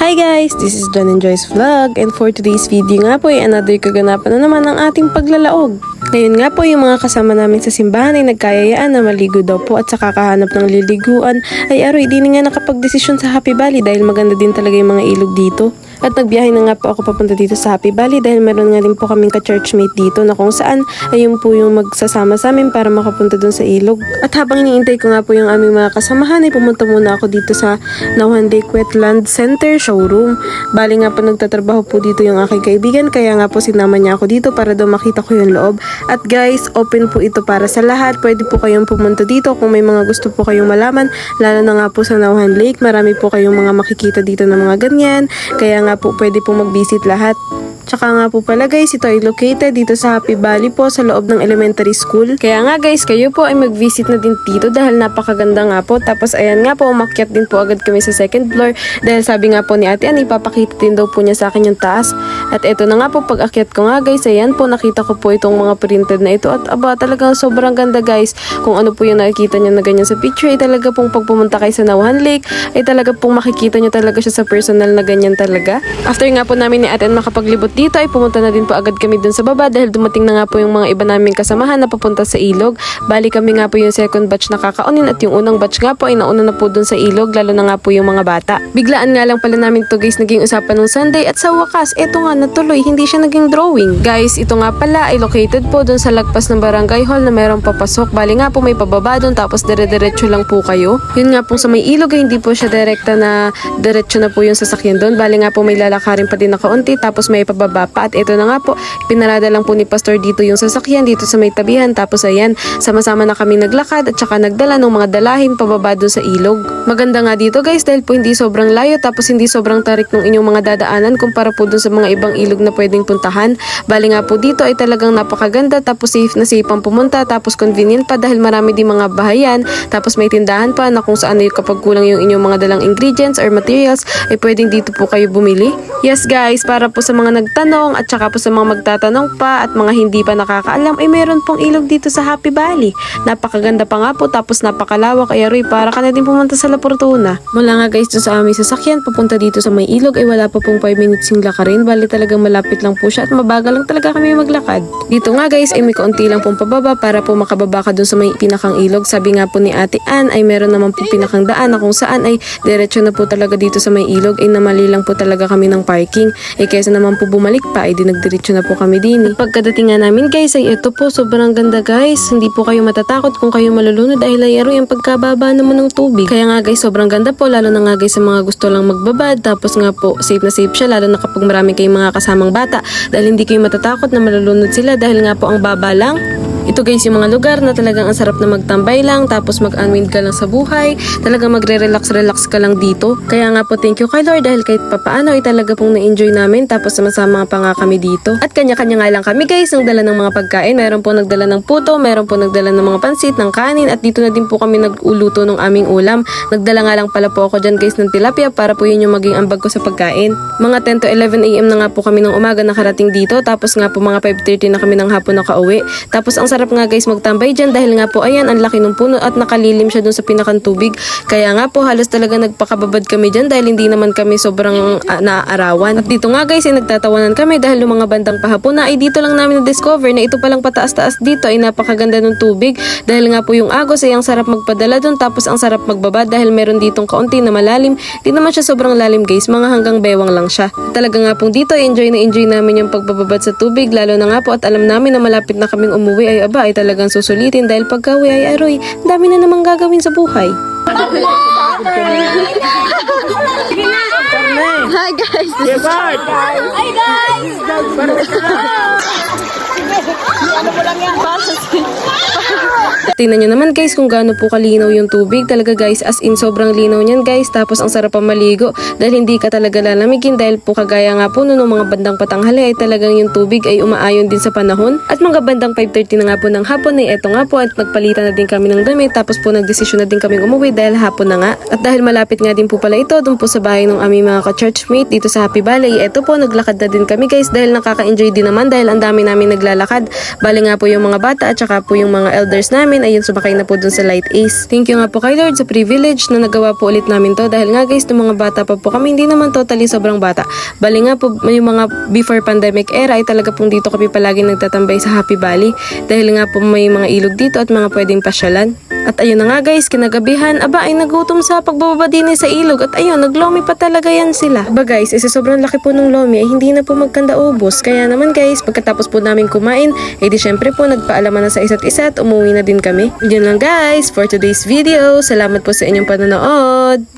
Hi guys! This is John and Joyce Vlog, and for today's video nga po ay another kaganapan na naman ng ating paglalaog. Ngayon nga po yung mga kasama namin sa simbahan ay nagkayayaan na maligo daw po at sa kakahanap ng liliguan ay aroy di nga nakapagdesisyon sa Happy Valley dahil maganda din talaga yung mga ilog dito. At nagbiyahe na nga po ako papunta dito sa Happy Valley dahil meron nga din po kaming ka-churchmate dito na kung saan ayun po yung magsasama sa amin para makapunta dun sa ilog. At habang iniintay ko nga po yung aming mga kasamahan ay pumunta muna ako dito sa Nauhan Lake Wetland Center showroom. Bali nga po nagtatrabaho po dito yung aking kaibigan kaya nga po sinama niya ako dito para daw makita ko yung loob. At guys, open po ito para sa lahat. Pwede po kayong pumunta dito kung may mga gusto po kayong malaman. Lalo na nga po sa Nauhan Lake, marami po kayong mga makikita dito ng mga ganyan. Kaya nga po pwede po mag-visit lahat. Tsaka nga po pala guys, ito ay located dito sa Happy Valley po sa loob ng elementary school. Kaya nga guys, kayo po ay mag-visit na din dito dahil napakaganda nga po. Tapos ayan nga po, umakyat din po agad kami sa second floor dahil sabi nga po ni ate Ann, ipapakita din daw po niya sa akin yung taas. At eto na nga po, pag akyat ko nga guys, ayan po, nakita ko po itong mga printed na ito. At aba, talagang sobrang ganda guys. Kung ano po yung nakikita niyo na ganyan sa picture, ay talaga pong pag pumunta kayo sa Nauhan Lake, ay talaga pong makikita niyo talaga siya sa personal na ganyan talaga. After nga po namin ni ate Ann makapaglibot dito ay pumunta na din po agad kami dun sa baba dahil dumating na nga po yung mga iba naming kasamahan na papunta sa ilog. Bali kami nga po yung second batch na kakaunin at yung unang batch nga po ay nauna na po dun sa ilog lalo na nga po yung mga bata. Biglaan nga lang pala namin to guys naging usapan nung Sunday at sa wakas eto nga natuloy hindi siya naging drawing. Guys ito nga pala ay located po dun sa lagpas ng barangay hall na merong papasok. Bali nga po may pababa dun tapos dire-diretso lang po kayo. Yun nga po sa may ilog ay hindi po siya direkta na diretso na po yung sasakyan dun. Bali nga po may lalakarin pa din na kaunti tapos may pababa pa. At ito na nga po, pinarada lang po ni Pastor dito yung sasakyan dito sa may tabihan. Tapos ayan, sama-sama na kami naglakad at saka nagdala ng mga dalahin pababa doon sa ilog. Maganda nga dito guys dahil po hindi sobrang layo tapos hindi sobrang tarik ng inyong mga dadaanan kumpara po doon sa mga ibang ilog na pwedeng puntahan. Bali nga po dito ay talagang napakaganda tapos safe na safe ang pumunta tapos convenient pa dahil marami din mga bahayan tapos may tindahan pa na kung saan ay kapag kulang yung inyong mga dalang ingredients or materials ay pwedeng dito po kayo bumili. Yes guys, para po sa mga nagtanong at saka po sa mga magtatanong pa at mga hindi pa nakakaalam ay meron pong ilog dito sa Happy Valley. Napakaganda pa nga po tapos napakalawak ay aroy para ka na din pumunta sa La Fortuna. Mula nga guys doon sa aming sasakyan papunta dito sa may ilog ay wala pa pong 5 minutes yung lakarin. Bali talagang malapit lang po siya at mabagal lang talaga kami maglakad. Dito nga guys ay may kaunti lang pong pababa para po makababa ka doon sa may pinakang ilog. Sabi nga po ni ate Ann ay meron naman po pinakang daan na kung saan ay diretso na po talaga dito sa may ilog ay namali lang po talaga kami ng parking. Kaysa naman po bumalik pa ay dinagdiretso na po kami din. Pagkadating nga namin guys ay ito po sobrang ganda guys. Hindi po kayo matatakot kung kayo malulunod dahil ay aroy ang pagkababa naman ng tubig. Kaya nga guys sobrang ganda po lalo na nga guys sa mga gusto lang magbabad. Tapos nga po safe na safe siya lalo na kapag marami kayong mga kasamang bata dahil hindi kayo matatakot na malulunod sila dahil nga po ang baba lang. Ito guys yung mga lugar na talagang ang sarap na magtambay lang tapos mag-unwind ka lang sa buhay. Talagang magre-relax ka lang dito. Kaya nga po thank you kay Lord dahil kahit papaano ay talaga pong na-enjoy namin tapos sama-sama pa nga kami dito. At kanya-kanya nga lang kami guys ng dala ng mga pagkain. Meron po nagdala ng puto, meron po nagdala ng mga pansit, ng kanin at dito na din po kami nag-uluto ng aming ulam. Nagdala nga lang pala po ako dyan guys ng tilapia para po yun yung maging ambag ko sa pagkain. Mga 10 to 11 AM na nga po kami ng umaga nakarating dito tapos nga po mga 5:30 na kami ng hapon nakauwi. Tapos ang sarap nga guys magtambay dyan dahil nga po ayan ang laki ng puno at nakalilim siya dun sa pinakang tubig. Kaya nga po halos talaga nagpakababad kami dyan dahil hindi naman kami sobrang naaarawan. At dito nga guys ay nagtatawanan kami dahil yung mga bandang pahapon na ay dito lang namin na-discover na ito palang pataas-taas dito ay napakaganda ng tubig dahil nga po yung agos ay ang sarap magpadala dun tapos ang sarap magbaba dahil meron ditong kaunti na malalim. Di naman siya sobrang lalim guys, mga hanggang bewang lang siya. Talaga nga po dito enjoy namin yung pagbababad sa tubig lalo na nga po at alam namin na malapit na kaming umuwi ay aba ay talagang susulitin dahil pagka-uwi ay aroy, dami na namang gagawin sa buhay. Hi guys! This is Hi guys! Tingnan nyo naman guys kung gaano po kalinaw yung tubig. Talaga guys as in sobrang linaw niyan guys. Tapos ang sarap pa maligo dahil hindi ka talaga lalamigin dahil po kagaya nga po noong mga bandang patanghali ay talagang yung tubig ay umaayon din sa panahon. At mga bandang 5:30 na nga po ng hapon ay eto nga po at nagpalitan na din kami ng damit. Tapos po nagdesisyon na din kaming umuwi dahil hapon na nga. At dahil malapit nga din po pala ito dun po sa bahay ng aming mga ka-churchmate dito sa Happy Valley. Eto po naglakad na din kami guys dahil nakaka-enjoy din naman dahil ang dami namin naglalakad. Bali nga po yung mga bata at saka po yung mga elders namin ay ayun, sumakay na po dun sa Light Ace. Thank you nga po kay Lord sa privilege na nagawa po ulit namin to dahil nga guys, nung mga bata pa po kami, hindi naman totally sobrang bata. Bali nga po, yung mga before pandemic era ay talaga pong dito kami palagi nagtatambay sa Happy Valley dahil nga po may mga ilog dito at mga pwedeng pasyalan. At ayun na nga guys, kinagabihan, aba ay nagutom sa pagbababa din sa ilog at ayun, naglomi pa talaga yan sila. Aba guys, sobrang laki po ng lomi ay hindi na po magkanda ubos. Kaya naman guys, pagkatapos po namin kumain, ay di syempre po nagpaalaman na sa isa't isa at umuwi na din kami. Yun lang guys, for today's video. Salamat po sa inyong panonood.